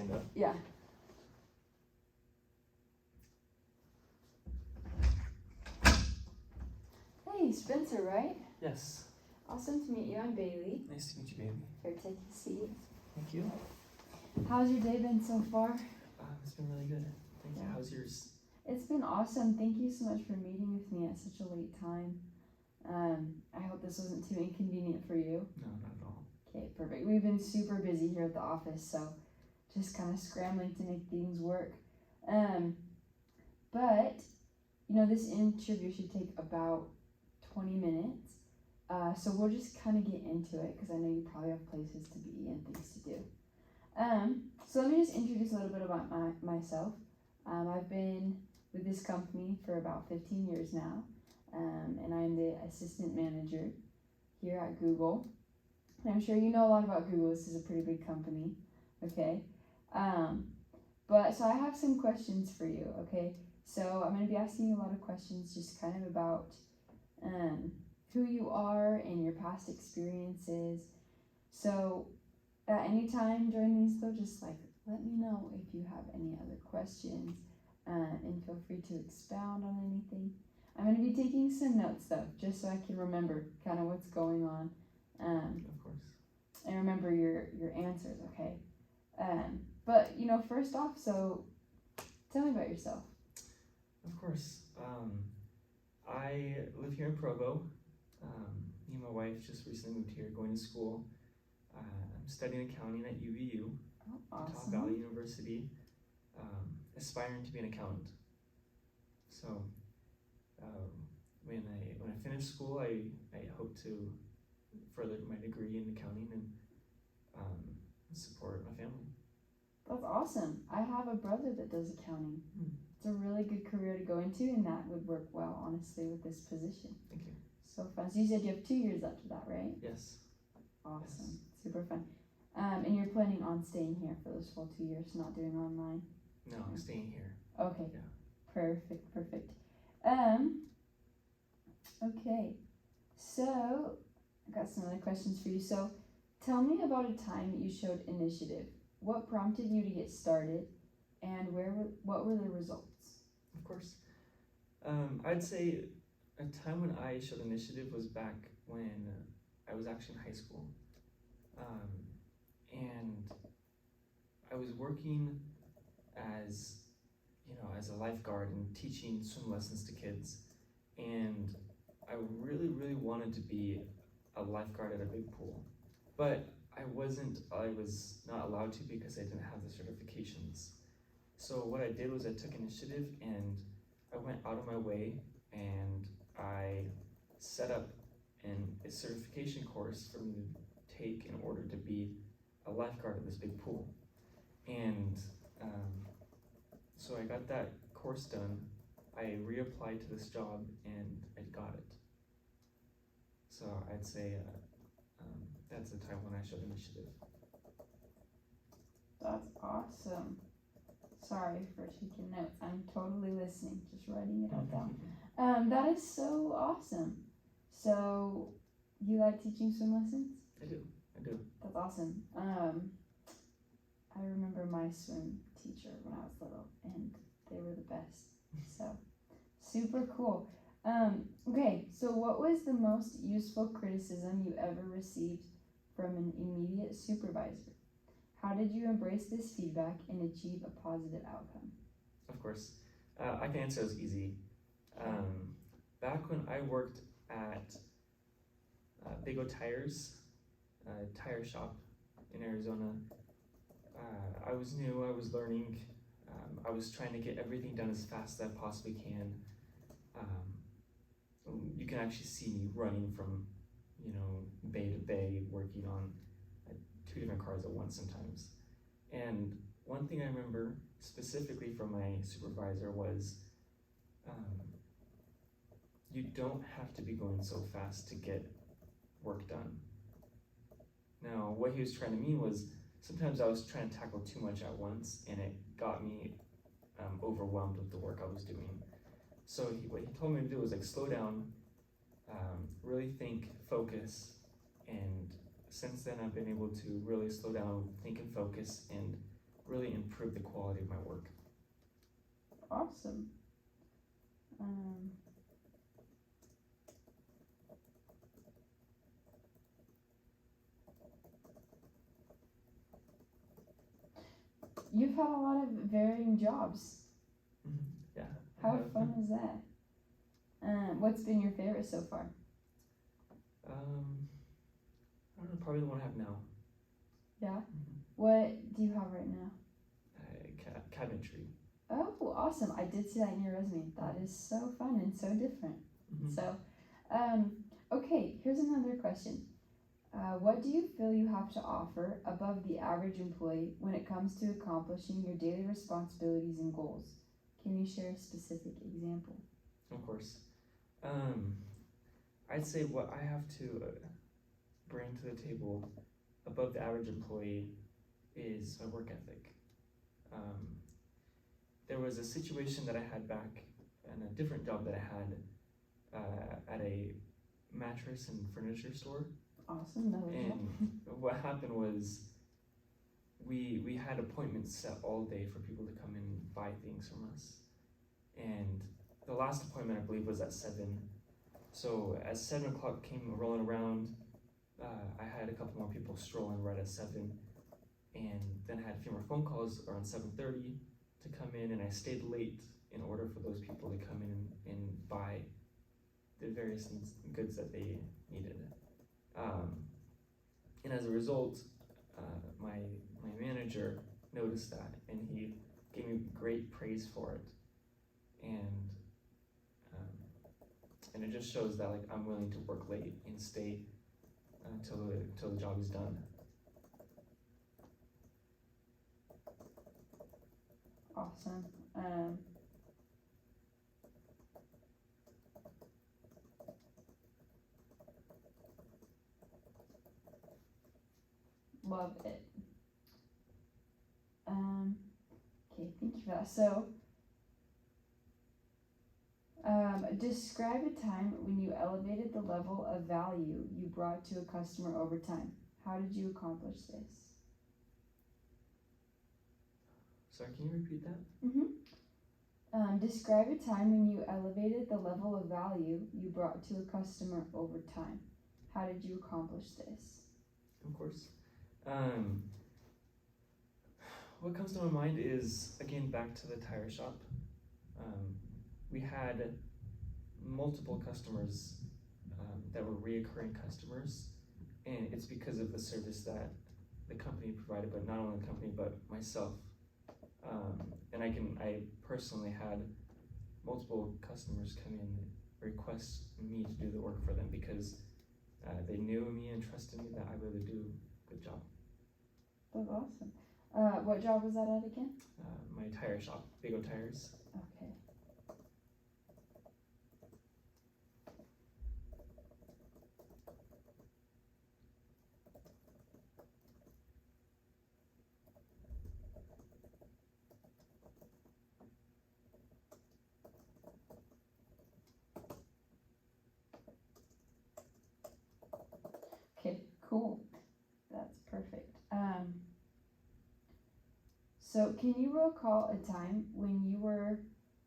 stand up. Yeah. Hey, Spencer, right? Yes. Awesome to meet you. I'm Bailey. Nice to meet you, baby. Here, take a seat. Thank you. How's your day been so far? It's been really good. Thank you. Yeah. How's yours? It's been awesome. Thank you so much for meeting with me at such a late time. I hope this wasn't too inconvenient for you. No, not at all. Okay, perfect. We've been super busy here at the office, so just kind of scrambling to make things work. But, you know, this interview should take about 20 minutes. So we'll just kind of get into it because I know you probably have places to be and things to do. So let me just introduce a little bit about myself. I've been with this company for about 15 years now, and I'm the assistant manager here at Google. And I'm sure you know a lot about Google. This is a pretty big company, okay? But so I have some questions for you, okay? So I'm going to be asking you a lot of questions just kind of about who you are and your past experiences. So at any time during these though, just like let me know if you have any other questions, and feel free to expound on anything. I'm going to be taking some notes though, just so I can remember kind of what's going on. Of course. And remember your answers, okay? But you know, first off, so tell me about yourself. Of course. I live here in Provo. Me and my wife just recently moved here, going to school. I'm studying accounting at UVU, Awesome. Utah Valley University, aspiring to be an accountant. So when I finish school, I hope to further my degree in accounting and support my family. That's awesome. I have a brother that does accounting. It's a really good career to go into, and that would work well, honestly, with this position. Thank you. So fun. So you said you have 2 years left of that, right? Yes. Awesome. Yes. Super fun. And you're planning on staying here for those full 2 years, not doing online? No, I'm staying here. Okay. Yeah. Perfect. Okay. So I got some other questions for you. So tell me about a time you showed initiative. What prompted you to get started, and what were the results? Of course. I'd say a time when I showed initiative was back when I was actually in high school. And I was working as a lifeguard and teaching swim lessons to kids. And I really wanted to be a lifeguard at a big pool. But I was not allowed to because I didn't have the certifications. So what I did was I took initiative and I went out of my way and I set up a certification course for me to take in order to be a lifeguard at this big pool. And so I got that course done. I reapplied to this job and I got it. So I'd say that's the time when I showed initiative. That's awesome. Sorry for taking notes. I'm totally listening, just writing it all down. That is so awesome. So, you like teaching swim lessons? I do. That's awesome. I remember my swim teacher when I was little, and they were the best. So, super cool. Okay, so what was the most useful criticism you ever received from an immediate supervisor? How did you embrace this feedback and achieve a positive outcome? Of course. I can answer this easy. Back when I worked at Big O Tires, tire shop in Arizona, I was new, I was learning, I was trying to get everything done as fast as I possibly can. You can actually see me running from, bay to bay, working on 2 different cars at once sometimes. And one thing I remember specifically from my supervisor was, you don't have to be going so fast to get work done. Now, what he was trying to mean was sometimes I was trying to tackle too much at once, and it got me overwhelmed with the work I was doing. So what he told me to do was slow down, really think, focus, and since then I've been able to really slow down, think and focus, and really improve the quality of my work. Awesome. You've had a lot of varying jobs. Yeah. How fun is that? What's been your favorite so far? I don't know, probably the one I have now. Yeah? What do you have right now? Cabinetry. Oh, awesome. I did see that in your resume. That is so fun and so different. So, okay, here's another question. What do you feel you have to offer above the average employee when it comes to accomplishing your daily responsibilities and goals? Can you share a specific example? Of course. I'd say what I have to bring to the table above the average employee is my work ethic. There was a situation that I had back in a different job that I had at a mattress and furniture store. Awesome. And what happened was we had appointments set all day for people to come in and buy things from us. And the last appointment, I believe, was at 7. So as 7 o'clock came rolling around, I had a couple more people strolling right at 7. And then I had a few more phone calls around 7:30 to come in, and I stayed late in order for those people to come in and buy the various goods that they needed. And as a result, my manager noticed that, and he gave me great praise for it. And it just shows that, like, I'm willing to work late and stay till the job is done. Awesome. Love it. Okay, thank you for that. So, describe a time when you elevated the level of value you brought to a customer over time. How did you accomplish this? Sorry, can you repeat that? Describe a time when you elevated the level of value you brought to a customer over time. How did you accomplish this? Of course. What comes to my mind is, again, back to the tire shop. We had multiple customers that were reoccurring customers, and it's because of the service that the company provided, but not only the company, but myself. And I personally had multiple customers come in and request me to do the work for them because they knew me and trusted me that I really do a good job. That's awesome. What job was that at again? My tire shop, Big O Tires. Okay. Okay, cool. That's perfect. So can you recall a time when you were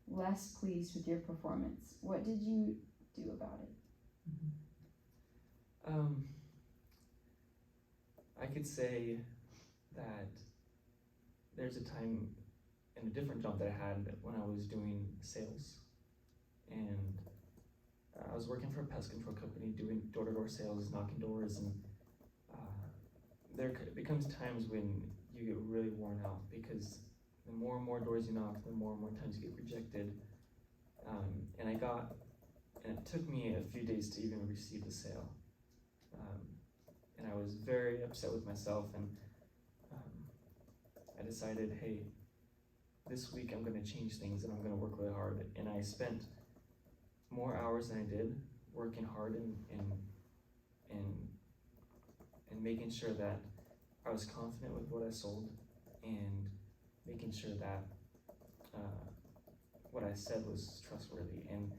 less pleased with your performance? What did you do about it? I could say that there's a time in a different job that I had when I was doing sales, and I was working for a pest control company doing door-to-door sales, knocking doors, and there becomes times when you get really worn out because the more and more doors you knock, the more and more times you get rejected. And it took me a few days to even receive the sale. And I was very upset with myself, and I decided, hey, this week I'm gonna change things and I'm gonna work really hard. And I spent more hours than I did working hard and making sure that I was confident with what I sold and making sure that what I said was trustworthy, and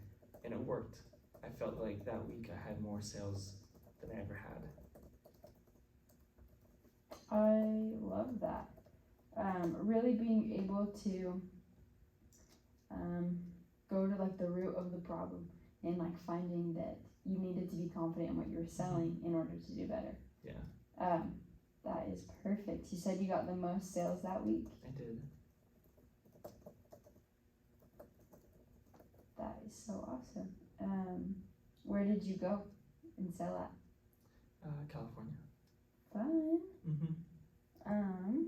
it worked. I felt like that week I had more sales than I ever had. I love that. really being able to go to like the root of the problem and like finding that you needed to be confident in what you were selling in order to do better. Yeah. That is perfect. You said you got the most sales that week. I did. That is so awesome. Where did you go and sell at? California. Fun. Mm-hmm.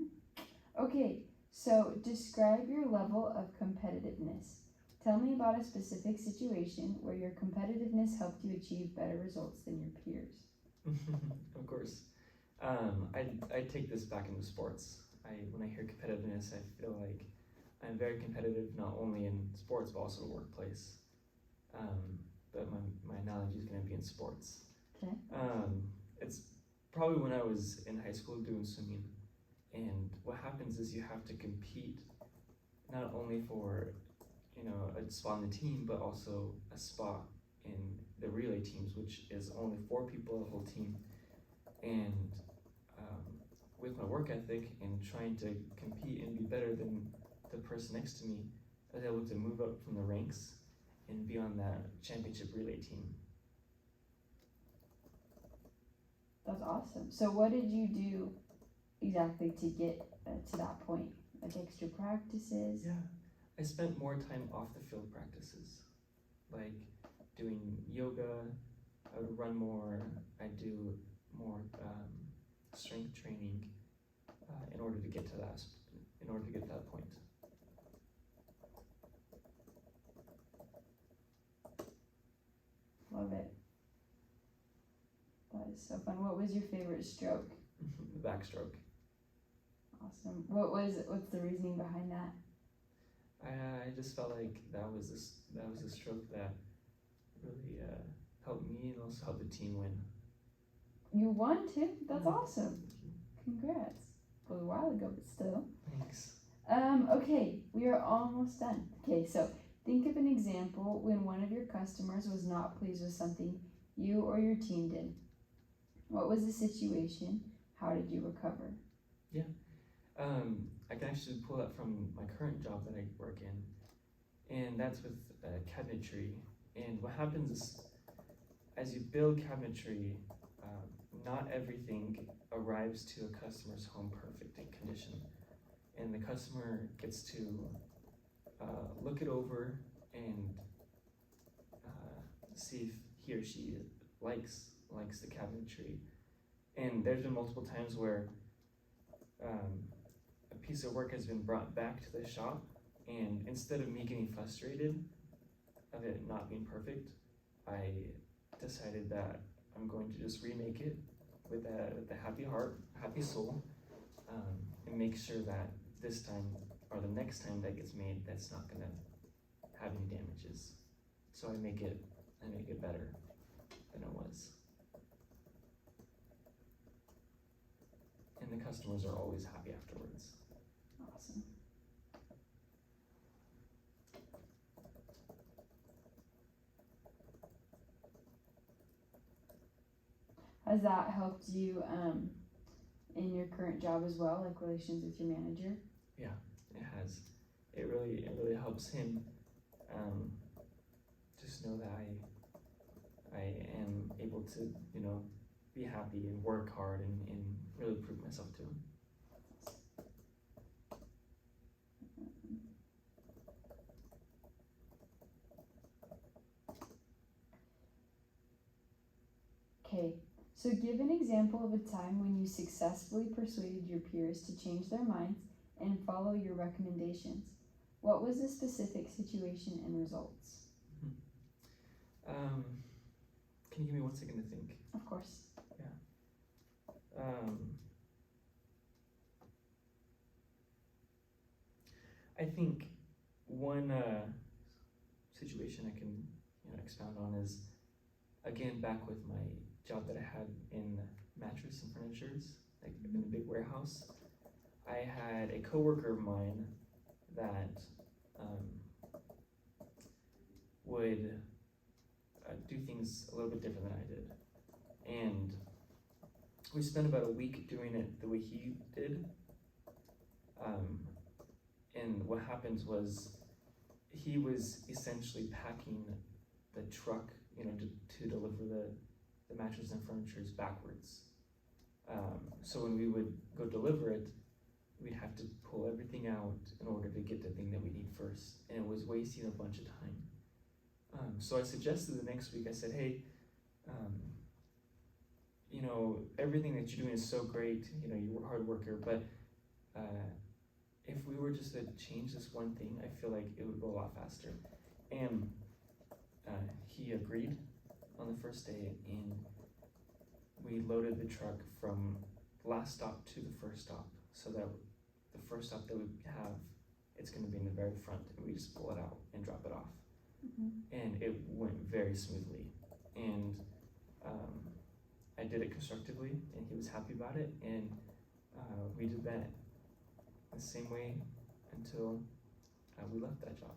Okay, so describe your level of competitiveness. Tell me about a specific situation where your competitiveness helped you achieve better results than your peers. Of course. I take this back into sports. When I hear competitiveness, I feel like I'm very competitive, not only in sports, but also the workplace. But my analogy is going to be in sports. Okay. It's probably when I was in high school doing swimming. And what happens is you have to compete not only for, a spot in the team, but also a spot in the relay teams, which is only 4 people the whole team. And with my work ethic and trying to compete and be better than the person next to me, I was able to move up from the ranks and be on that championship relay team. That's awesome. So what did you do exactly to get to that point? Like extra practices? Yeah, I spent more time off the field practices, like doing yoga. I would run more. I do more strength training in order to get to that point. Love it. That is so fun. What was your favorite stroke? The backstroke. Awesome. What's the reasoning behind that? I just felt like that was a stroke that really helped me and also helped the team win. You won too? That's Yeah. awesome. Congrats. It was a while ago, but still. Thanks. Okay, we are almost done. Okay, so think of an example when one of your customers was not pleased with something you or your team did. What was the situation? How did you recover? Yeah. I can actually pull that from my current job that I work in, and that's with cabinetry. And what happens is, as you build cabinetry, not everything arrives to a customer's home perfect in condition, and the customer gets to look it over and see if he or she likes the cabinetry. And there's been multiple times where a piece of work has been brought back to the shop, and instead of me getting frustrated of it not being perfect, I decided that I'm going to just remake it with a happy heart, happy soul, and make sure that this time or the next time that gets made, that's not gonna have any damages. So I make it better than it was. And the customers are always happy afterwards. Awesome. Has that helped you in your current job as well, like relations with your manager? Yeah, it has. It really helps him just know that I am able to, be happy and work hard and really prove myself to him. Okay, so give an example of a time when you successfully persuaded your peers to change their minds and follow your recommendations. What was the specific situation and results? Can you give me 1 second to think? Of course. I think one situation I can expound on is, again, back with my job that I had in mattress and furnitures, like in a big warehouse. I had a coworker of mine that would do things a little bit different than I did, and we spent about a week doing it the way he did. And what happened was he was essentially packing the truck, to deliver the mattress and furnitures backwards. So when we would go deliver it, we'd have to pull everything out in order to get the thing that we need first, and it was wasting a bunch of time. So I suggested the next week, I said, hey, everything that you're doing is so great, you're a hard worker, but if we were just to change this one thing, I feel like it would go a lot faster. And he agreed on the first day, and we loaded the truck from the last stop to the first stop, so that the first stop that we have, it's going to be in the very front, and we just pull it out and drop it off. And it went very smoothly, and I did it constructively, and he was happy about it, and we did that the same way until we left that job.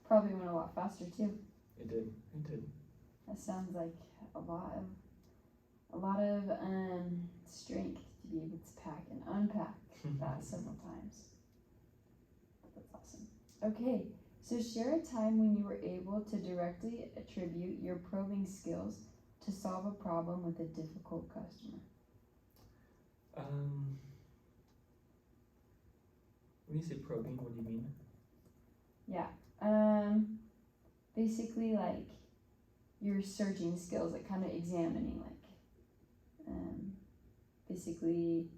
Probably went a lot faster too. It did. That sounds like a lot of strength to be able to pack and unpack that several times. That's awesome. Okay, so share a time when you were able to directly attribute your probing skills to solve a problem with a difficult customer. When you say probing, what do you mean? Yeah. Basically like your searching skills, like kind of examining, basically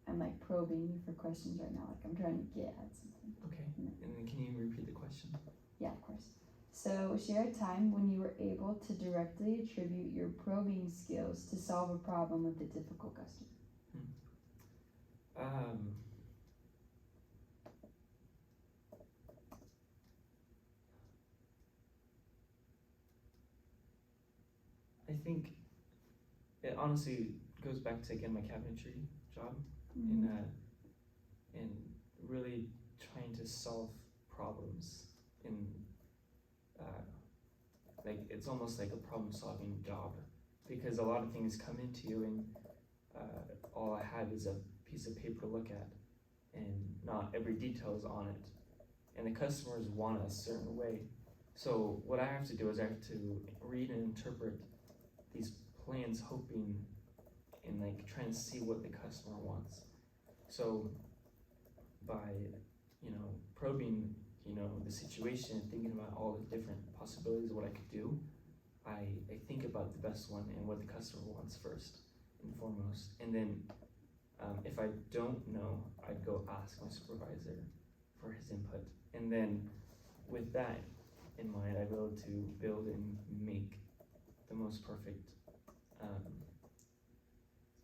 I'm like probing you for questions right now, like I'm trying to get at something. Okay, and then can you repeat the question? Yeah, of course. So share a time when you were able to directly attribute your probing skills to solve a problem with a difficult customer. I think it honestly goes back to, again, my cabinetry job, and really trying to solve problems in like it's almost like a problem solving job, because a lot of things come into you, and all I had is a piece of paper to look at, and not every detail is on it, and the customers want a certain way. So what I have to do is I have to read and interpret these plans, hoping and like trying to see what the customer wants. So by probing the situation and thinking about all the different possibilities of what I could do, I think about the best one and what the customer wants first and foremost, and then if I don't know, I'd go ask my supervisor for his input, and then with that in mind, I'd be able to build and make the most perfect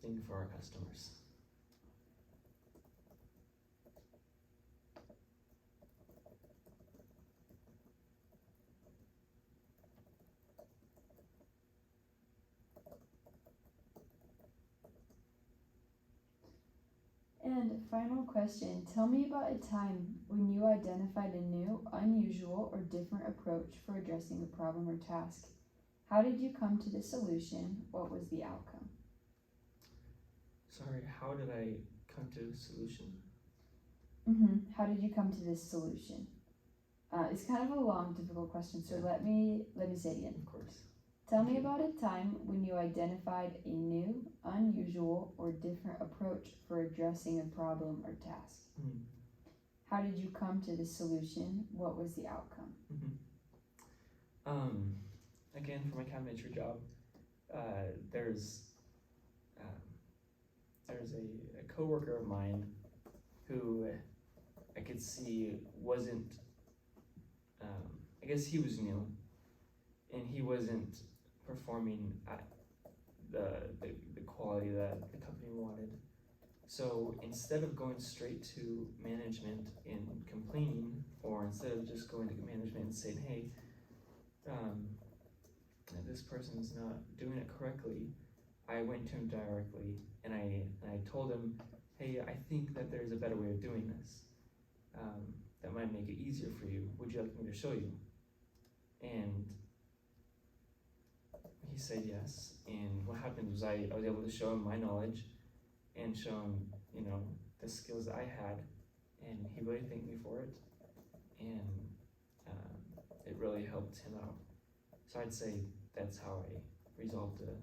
thing for our customers. And final question, tell me about a time when you identified a new, unusual, or different approach for addressing a problem or task. How did you come to the solution? What was the outcome? Sorry, how did I come to a solution? How did you come to this solution? It's kind of a long, difficult question, so let me say it again. Of course. Tell me about a time when you identified a new, unusual, or different approach for addressing a problem or task. How did you come to the solution? What was the outcome? Again, for my cabinetry job, there's a coworker of mine who I could see wasn't, I guess he was new, and he wasn't performing at the quality that the company wanted. So instead of going straight to management and complaining, or instead of just going to management and saying, hey, this person's not doing it correctly, I went to him directly, and I told him hey, I think that there's a better way of doing this that might make it easier for you. Would you like me to show you? And he said yes. And what happened was I was able to show him my knowledge and show him, the skills that I had. And he really thanked me for it. And it really helped him out. So I'd say that's how I resolved a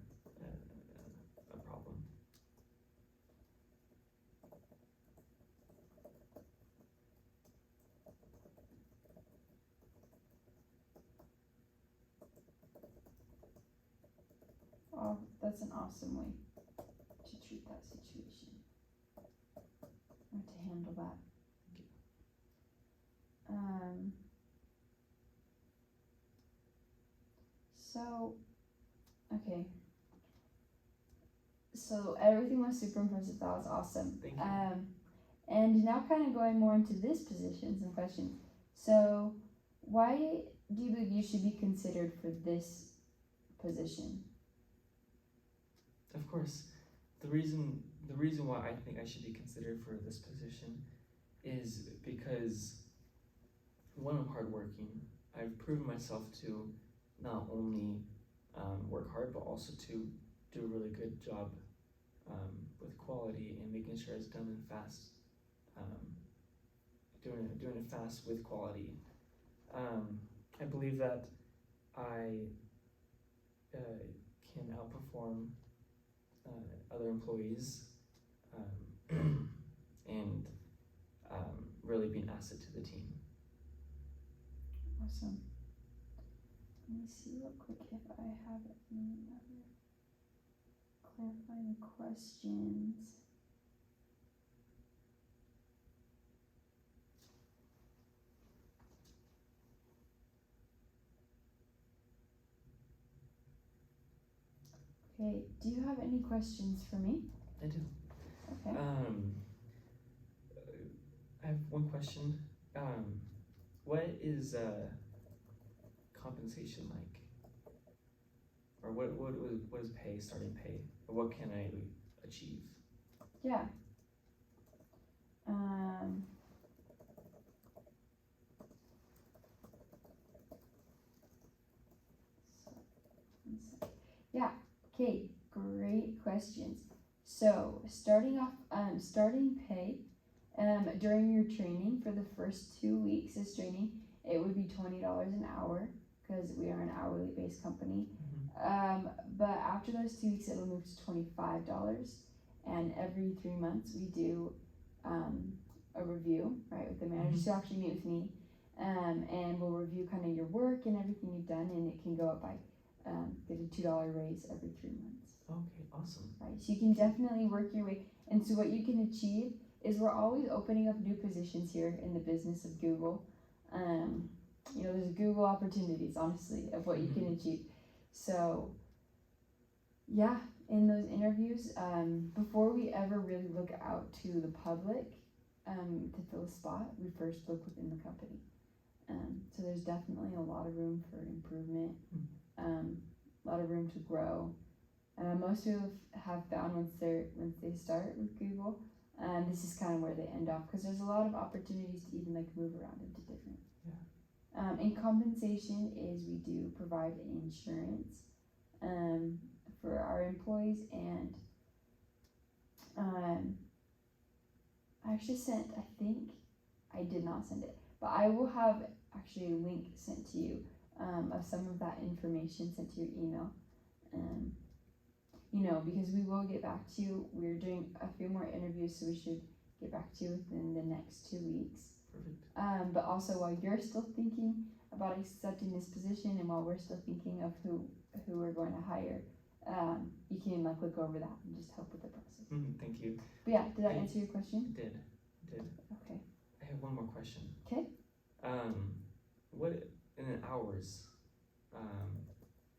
problem. Oh, that's an awesome way to treat that situation or to handle that. So, okay. So everything was super impressive. That was awesome. Thank you. And now kind of going more into this position, some questions. So, why do you believe you should be considered for this position? Of course, the reason why I think I should be considered for this position is because, one, I'm hardworking. I've proven myself to not only work hard, but also to do a really good job with quality and making sure it's done in fast. Doing it fast with quality. I believe that I can outperform other employees and really be an asset to the team. Awesome. Let me see real quick if I have any other clarifying questions. Okay, do you have any questions for me? I do. Okay. I have one question. What is compensation like? Or what is pay, starting pay? Or what can I achieve? Yeah. Yeah. Okay. Great questions. So starting off, starting pay, during your training for the first 2 weeks of training, it would be $20 an hour because we are an hourly based company. But after those 2 weeks, it'll move to $25, and every 3 months we do a review, right, with the manager. So actually meet with me, and we'll review kind of your work and everything you've done, and it can go up by get a $2 raise every 3 months. Okay, awesome. Right, so you can definitely work your way. And so what you can achieve is we're always opening up new positions here in the business of Google. There's Google opportunities, honestly, of what you can achieve. So, yeah, in those interviews, before we ever really look out to the public to fill a spot, we first look within the company. So there's definitely a lot of room for improvement, a lot of room to grow. Most people have found once they start with Google, this is kind of where they end off because there's a lot of opportunities to even move around into different. Yeah. And compensation is we do provide insurance for our employees, and I actually sent, I think I did not send it, but I will have actually a link sent to you of some of that information sent to your email. Because we will get back to you. We're doing a few more interviews, so we should get back to you within the next 2 weeks. Perfect. But also while you're still thinking about accepting this position, and while we're still thinking of who we're going to hire, you can look over that and just help with the process. Thank you. But yeah, did that answer your question? It did. Okay. I have one more question. Okay. What in the hours?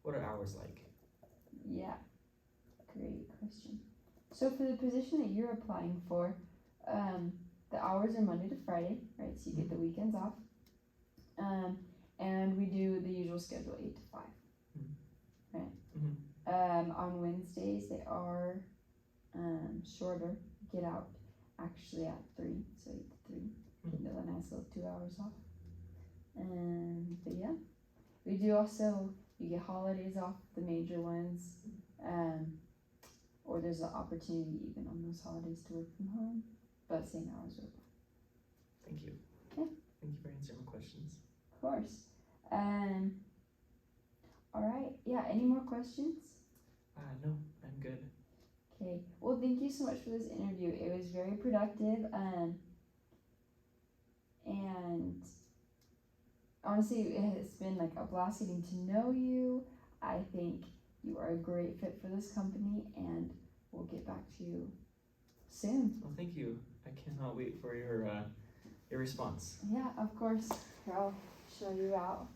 What are hours like? Yeah. Great question. So for the position that you're applying for, the hours are Monday to Friday, right? So you get the weekends off. And we do the usual schedule, 8 to 5. Right? On Wednesdays they are shorter, get out. actually at 3, so 8 to 3. Another nice little 2 hours off. But yeah, we do also, you get holidays off, the major ones, or there's an opportunity even on those holidays to work from home, but same hours work. Thank you. Yeah. Thank you for answering my questions. Of course. All right. Yeah. Any more questions? No, I'm good. Okay. Well, thank you so much for this interview. It was very productive. And honestly, it has been like a blast getting to know you. I think you are a great fit for this company, and we'll get back to you soon. Well, thank you. I cannot wait for your response. Yeah, of course. Here, I'll show you out.